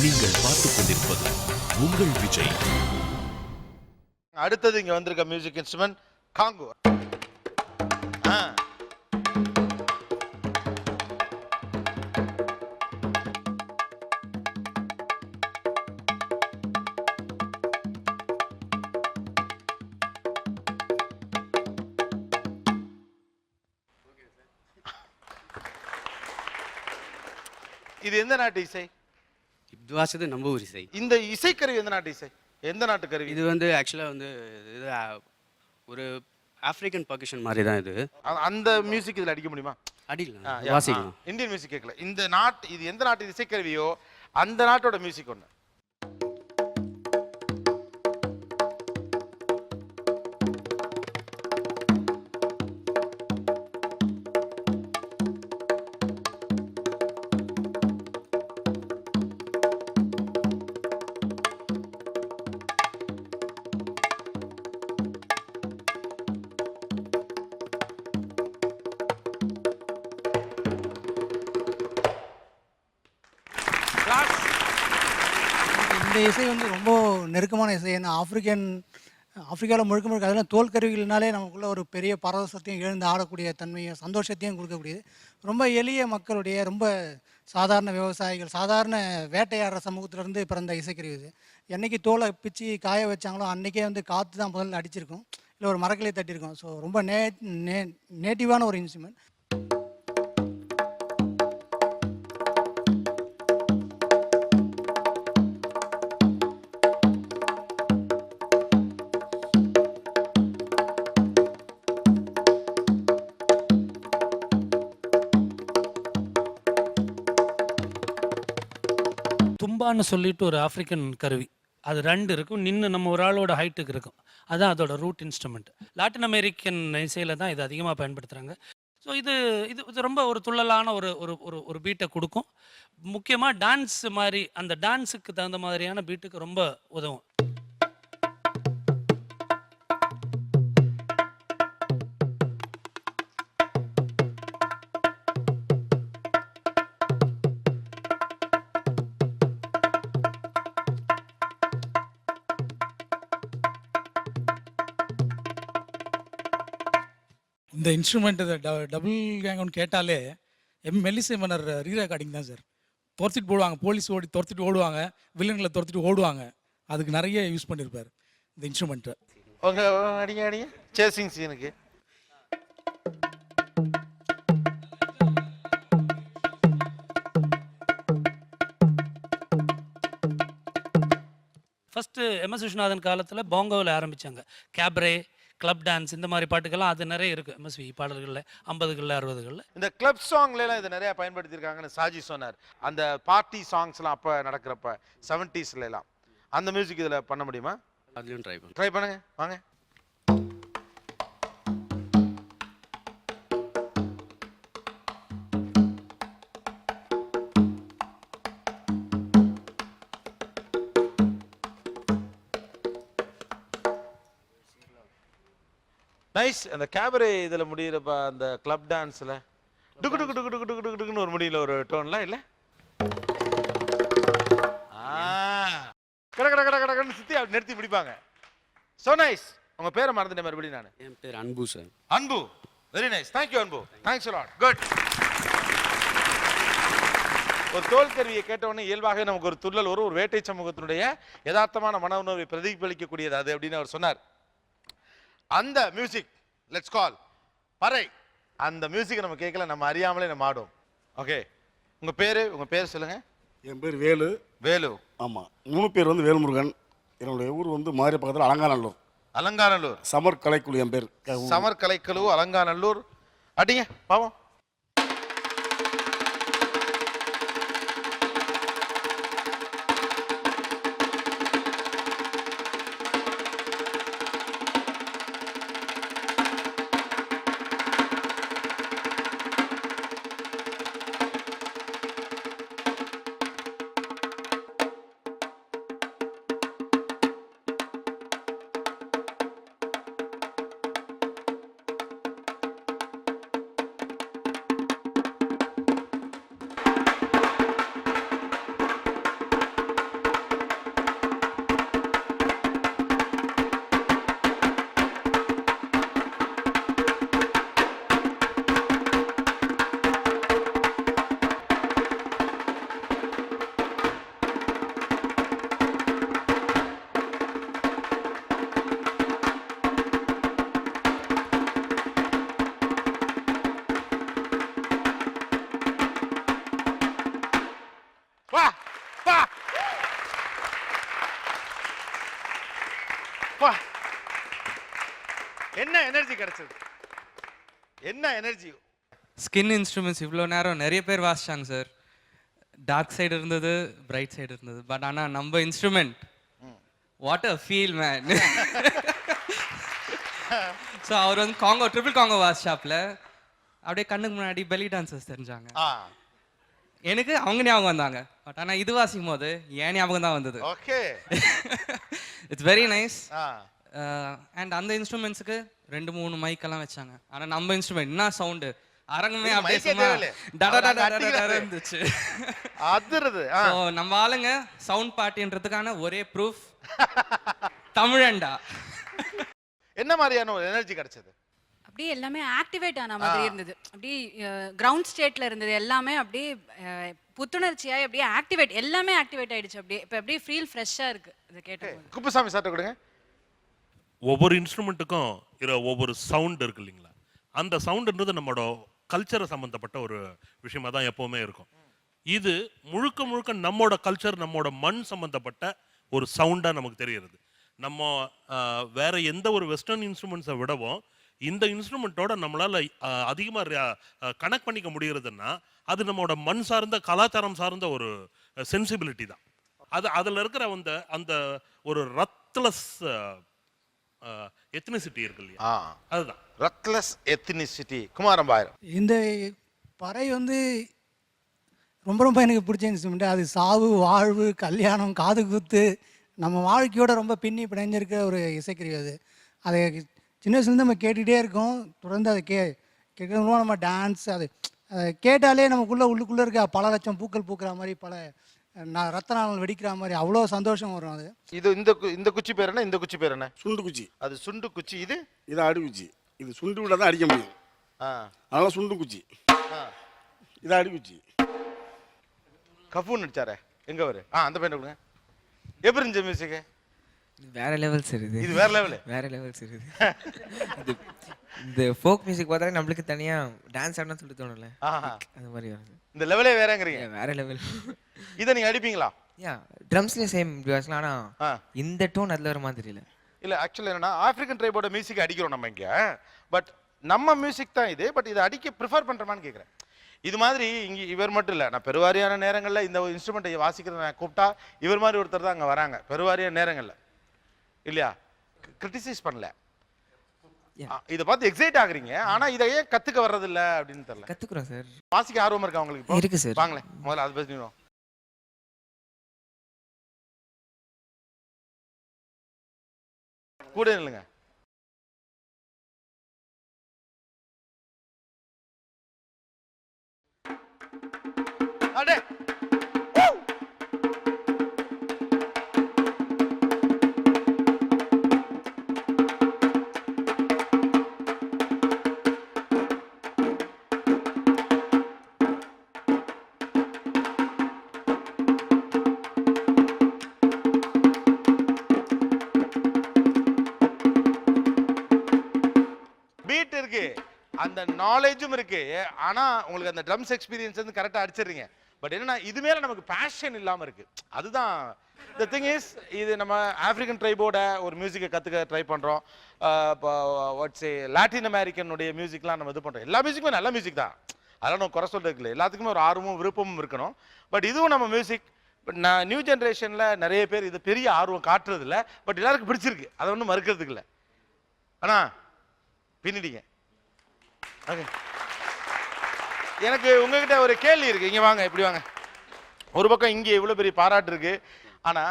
நீங்கள் பார்த்துக் கொண்டிருப்பது உங்கள் விஜய். அடுத்தது இங்க வந்திருக்க மியூசிக் இன்ஸ்ட்ருமெண்ட் காங்கோ. இது எந்த நாட்டு இசை? இது நம்ம ஊர் இசை. இந்த இசைக்கருவி எந்த நாட்டு இசை? எந்த நாட்டு கருவி? இது வந்து ஆக்சுவலாக வந்து இது ஒரு ஆப்பிரிக்கன் பர்கஷன் மாதிரி தான் இது. அந்த மியூசிக் இதில் அடிக்க முடியுமா? அடிக்கலாம், வாசிக்கலாம். இந்தியன் மியூசிக் கேட்கல. இந்த நாட்டு இது எந்த நாட்டு இசைக்கருவியோ அந்த நாட்டோட மியூசிக் ஒன்று. இந்த இசை வந்து ரொம்ப நெருக்கமான இசை. ஏன்னா ஆப்பிரிக்காவில் முழுக்க முழுக்க அதெல்லாம் தோல் கருவிகள்னாலே நமக்குள்ள ஒரு பெரிய பரவசத்தையும் எழுந்து ஆடக்கூடிய தன்மையும் சந்தோஷத்தையும் கொடுக்கக்கூடியது. ரொம்ப எளிய மக்களுடைய ரொம்ப சாதாரண விவசாயிகள், சாதாரண வேட்டையாடுற சமூகத்திலேருந்து பிறந்த இசைக்கருவி இது. என்றைக்கு தோலை பிச்சு காய வச்சாங்களோ அன்றைக்கே வந்து காற்று தான் முதல்ல அடிச்சிருக்கும், இல்லை ஒரு மரக்கிளையை தட்டியிருக்கோம். ஸோ ரொம்ப நேட்டிவான ஒரு இன்ஸ்ட்ருமெண்ட். தும்பான்னு சொல்லிட்டு ஒரு ஆஃப்ரிக்கன் கருவி, அது 2 இருக்கும், நின்று நம்ம ஒரு ஆளோட ஹைட்டுக்கு இருக்கும். அதுதான் அதோட ரூட் இன்ஸ்ட்ருமெண்ட். லாட்டின் அமெரிக்கன் இசையில் தான் இது அதிகமாக பயன்படுத்துகிறாங்க. ஸோ இது இது இது ரொம்ப ஒரு துள்ளலான ஒரு ஒரு ஒரு ஒரு பீட்டை கொடுக்கும். முக்கியமாக டான்ஸ் மாதிரி, அந்த டான்ஸுக்கு தகுந்த மாதிரியான பீட்டுக்கு ரொம்ப உதவும். இந்த இன்ஸ்ட்ருமெண்ட் டபுள் கேங்கன்னு கேட்டாலே மெல்லிசை மன்னர் ரீ ரெக்கார்டிங் தான் சார். துரத்திட்டு போடுவாங்க, போலீஸ் துரத்திட்டு ஓடுவாங்க, வில்லன்களை துரத்திட்டு ஓடுவாங்க. அதுக்கு நிறைய யூஸ் பண்ணியிருப்பார் இந்த இன்ஸ்ட்ருமெண்ட்டை. அடிங்க அடிங்க சேசிங் சீனுக்கு. ஃபஸ்ட்டு எம்எஸ் விஸ்வநாதன் காலத்தில் போங்கோவில் ஆரம்பித்தாங்க. கேப்ரே, கிளப் டான்ஸ், இந்த மாதிரி பாட்டுக்கெல்லாம் அது நிறைய இருக்குது எம்எஸ்வி பாடல்களில் 50களில் 60களில். இந்த கிளப் சாங்லாம் இது நிறைய பயன்படுத்தியிருக்காங்கன்னு சாஜி சொன்னார். அந்த பார்ட்டி சாங்ஸ்லாம் அப்போ நடக்கிறப்ப 70s அந்த மியூசிக் இதில் பண்ண முடியுமா? அதுலேயும் ட்ரை பண்ணுங்க வாங்க. நைஸ். அந்த கேபரே இதில் முடியிறப்ப அந்த கிளப் டான்ஸில் டுக்கு டுக்கு டுக்கு டுக்கு டுக்கு டுக்கு டுக்குன்னு ஒரு முடியல ஒரு டோன்லாம் இல்லை. கட கட கட கடன்னு சுற்றி அப்படி நிறுத்தி முடிப்பாங்க. So nice. உங்கள் பேரை மறந்துட்டேன் மறுபடியும் நான். என் பேர் அன்பு சார். அன்பு. Very nice. தேங்க்யூ அன்பு. Thanks lot. குட். ஒரு தோல் கருவியை கேட்டவுடனே இயல்பாக நமக்கு ஒரு துள்ளல் ஒரு வேட்டை சமூகத்தினுடைய யதார்த்தமான மன உணர்வை பிரதிபலிக்கக்கூடியது அது அப்படின்னு அவர் சொன்னார். அந்த மியூசிக் லெட்ஸ் கால் பறை. அந்த மியூசிக் நம்ம கேட்கல, நம்ம அறியாமலே நம்ம ஆடும். ஓகே, உங்க பேர் சொல்லுங்க. என் பேர் வேலு. வேலு. ஆமாம், 3 பேர் வந்து வேல்முருகன். என்னுடைய ஊர் வந்து மாதிரி பக்கத்தில் அலங்காநல்லூர். அலங்காநல்லூர். சமர் கலைக்குழு என் பேர். சமர் கலைக்குழு அலங்காநல்லூர். அடிங்க பாவம். பா என்ன எனர்ஜி கிடைச்சது, என்ன எனர்ஜி. ஸ்கின் இன்ஸ்ட்ருமெண்ட்ஸ் இவ்வளோ நேரம் நிறைய பேர் வாசிச்சாங்க சார். டார்க் சைடு இருந்தது, பிரைட் சைடு இருந்தது. பட் ஆனால் நம்ம instrument what a feel man. So அவர் வந்து ட்ரிபிள் காங்கோ வாசிச்சாப்ல அப்படியே கண்ணுக்கு முன்னாடி பெலி டான்சர்ஸ் தெரிஞ்சாங்க. எனக்கு அவங்க ஞாபகம் வந்தாங்க. பட் ஆனால் இது வாசிக்கும் போது ஏன் ஞாபகம் தான் வந்தது. Okay it's very nice. And அந்த இன்ஸ்ட்ருமெண்ட்ஸுக்கு 2-3 மைக்கெல்லாம் வச்சாங்க. ஆனால் நம்ம இன்ஸ்ட்ருமெண்ட் என்ன சவுண்டு, அரங்கமே அப்படியே சும்மா இருந்துச்சு. அதிருது. நம்ம ஆளுங்க சவுண்ட் பார்ட்டின்றதுக்கான ஒரே ப்ரூஃப் தமிழண்டா. என்ன மாதிரியான ஒரு எனர்ஜி கிடைச்சது? அப்படியே எல்லாமே ஆக்டிவேட் ஆன மாதிரி இருந்தது. அப்படியே கிரவுண்ட் ஸ்டேட்ல இருந்தது எல்லாமே அப்படியே புத்துணர்ச்சியாய் அப்படியே எல்லாமே ஆக்டிவேட் ஆயிடுச்சு. அப்படியே இப்போ அப்படியே ஃபீல் ஃப்ரெஷ்ஷாக இருக்கு இதை கேட்டபோது. குப்புசாமி சார்ட்ட கொடுங்க. ஒவ்வொரு இன்ஸ்ட்ருமெண்ட்டுக்கும் ஒவ்வொரு சவுண்ட் இருக்கு இல்லைங்களா? அந்த சவுண்டுன்றது நம்மளோட கல்ச்சரை சம்மந்தப்பட்ட ஒரு விஷயமா தான் எப்போவுமே இருக்கும். இது முழுக்க முழுக்க நம்மளோட கல்ச்சர், நம்மளோட மண் சம்மந்தப்பட்ட ஒரு சவுண்டாக நமக்கு தெரிகிறது. நம்ம வேற எந்த ஒரு வெஸ்டர்ன் இன்ஸ்ட்ருமெண்ட்ஸை விடவும் இந்த இன்ஸ்ட்ருமெண்ட்டோட நம்மளால் அதிகமாக கனெக்ட் பண்ணிக்க முடிகிறதுன்னா அது நம்மளோட மண் சார்ந்த கலாச்சாரம் சார்ந்த ஒரு சென்சிபிலிட்டி தான். அதில் இருக்கிற அந்த ஒரு ரத்லஸ் எத்னிசிட்டி இருக்கு இல்லையா, அதுதான் ரத்லஸ் எத்னிசிட்டி. குமாரம்பாயிரம். இந்த பறை வந்து ரொம்ப ரொம்ப எனக்கு பிடிச்ச இன்ஸ்ட்ருமெண்ட். அது சாவு, வாழ்வு, கல்யாணம், காது குத்து, நம்ம வாழ்க்கையோட ரொம்ப பின்னி பிணைஞ்சிருக்க ஒரு இசைக்கருவி அது. அதை சின்ன வயசுலேருந்து நம்ம கேட்டுகிட்டே இருக்கோம். தொடர்ந்து அதை கேட்கறது மூலம் நம்ம டான்ஸ், அதை கேட்டாலே உள்ளுக்குள்ளே இருக்க பல லட்சம் பூக்கள் பூக்கிற மாதிரி, பல ரத்த நாள் வெடிக்கிற மாதிரி அவ்வளோ சந்தோஷம் வரும். அது இது இந்த குச்சி பேர் என்ன? இந்த குச்சி பேர் என்ன? சுண்டு குச்சி. அது சுண்டு குச்சி. இது அடி குச்சி. இது சுண்டு விட தான் அடிக்க முடியும். அதனால சுண்டு குச்சி. இது அடி குச்சி. கஃபூன் நடிச்சாரே எங்க வரு? அந்த பையன் கொடுங்க. எப்படி இருந்துச்சு மியூசிக்கு? வேற லெவல் சார். இது வேற லெவல், வேற லெவல் சார். இது இந்த ஃபோக் மியூசிக் பார்த்தாலே நம்மளுக்கு தனியா டான்ஸ் ஆடணும்னு சொல்லி தோணும்ல, அந்த மாதிரி வருது. இந்த லெவலே வேறங்கறீங்க. வேற லெவல். இத நீங்க அடிப்பீங்களா? ட்ரம்ஸ்ல சேம் வாசிக்கலாம். ஆனா இந்த டோன் அதுல வர மாதிரி இல்ல. இல்ல ஆக்சுவலி என்னன்னா ஆப்பிரிக்கன் ட்ரைபோட மியூசிக் அடிக்கிறோம் நம்ம இங்க. பட் நம்ம மியூசிக் தான் இது. பட் இதை அடிக்க ப்ரிஃபர் பண்றமான்னு கேட்குறேன். இது மாதிரி இங்கே இவர் மட்டும் இல்லை, நான் பெருவாரியான நேரங்களில் இந்த இன்ஸ்ட்ருமெண்ட்டை வாசிக்கிறத நான் கூப்பிட்டா இவர் மாதிரி ஒருத்தர் தான் அங்கே வராங்க பெருவாரியான நேரங்களில், இல்லையா? கிரிட்டிசைஸ் பண்ணல, இதை பார்த்து எக்ஸைட் ஆகுறீங்க. ஆனால் இதை ஏன் கற்றுக்க வர்றதில்ல அப்படின்னு தெரியல. கற்றுக்குறோம் சார். வாசிக்க ஆர்வம் இருக்கா உங்களுக்கு? இருக்கு சார். வாங்களேன் முதல்ல அதை பேசிடுவோம். கூட இல்லைங்க. அடே பீட் இருக்கு, அந்த நாலேஜும் இருக்கு. ஆனா உங்களுக்கு அந்த ட்ரம்ஸ் எக்ஸ்பீரியன்ஸ் வந்து கரெக்டா அடிச்சிடுறீங்க. பட் என்னன்னா இது மேல நமக்கு பேஷன் இல்லாம இருக்கு. அதுதான் தி திங் இஸ். இது நம்ம ஆப்பிரிக்கன் ட்ரைபோட ஒரு மியூசிக்கை கத்துக்க ட்ரை பண்றோம். வாட்ஸ் லாட்டின் அமெரிக்கனுடைய மியூசிக்லாம் நம்ம இது பண்றோம். எல்லா மியூசிக்குமே நல்ல மியூசிக் தான், அதெல்லாம் நம்ம குறை சொல்றதுக்கு இல்லை. எல்லாத்துக்குமே ஒரு ஆர்வமும் விருப்பமும் இருக்கணும். பட் இதுவும் நம்ம மியூசிக். பட் நான் நியூ ஜென்ரேஷன்ல நிறைய பேர் இது பெரிய ஆர்வம் காட்டுறது இல்லை. பட் எல்லாருக்கும் பிடிச்சிருக்கு, அதை ஒன்றும் மறுக்கிறதுக்கு இல்லை. ஆனா பின்னிட்டீங்க. ஓகே, எனக்கு உங்ககிட்ட ஒரு கேள்வி இருக்கு. இங்க வாங்க, இப்படி வாங்க. ஒரு பக்கம் இங்கே இவ்வளோ பெரிய பாராட்டு இருக்கு. ஆனா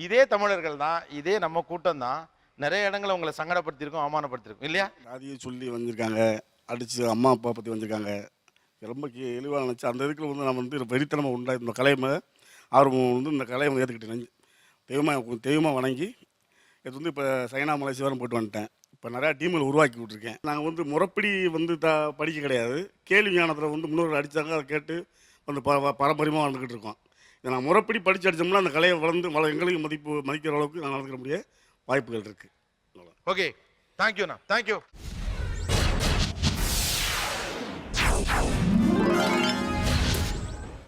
இதே தமிழர்கள் தான், இதே நம்ம கூட்டம் தான் நிறைய இடங்களை உங்களை சங்கடப்படுத்திருக்கோம், அவமானப்படுத்திருக்கோம், இல்லையா? அதையே சொல்லி வந்திருக்காங்க, அடிச்சு அம்மா அப்பா பற்றி வந்திருக்காங்க. ரொம்ப இழிவாக நினச்சி அந்த இதுக்குள்ள வந்து நம்ம வந்து வெறித்தனமாக உண்டாக இந்த கலையை ஆர்வம் வந்து இந்த கலையை வந்து ஏற்றுக்கிட்டு தெய்வமாக வணங்கி இது வந்து இப்போ சைனா மலேசியாவும் போயிட்டு வந்துட்டேன். இப்போ நிறையா டீம்கள் உருவாக்கி விட்ருக்கேன். நாங்கள் வந்து முறைப்படி வந்து படிக்க கிடையாது. கேள்வி ஞானத்தில் வந்து முன்னோர்கள் அடித்தாங்க, அதை கேட்டு வந்து பாரம்பரியமாக வாழ்ந்துக்கிட்டு இருக்கோம். இதை நான் முறைப்படி படித்து அடித்தோம்னா அந்த கலையை வளர்ந்து எங்களுக்கு மதிக்கிற அளவுக்கு நான் நடந்துக்கிற முடிய வாய்ப்புகள் இருக்குது. ஓகே, தேங்க்யூண்ணா, தேங்க்யூ.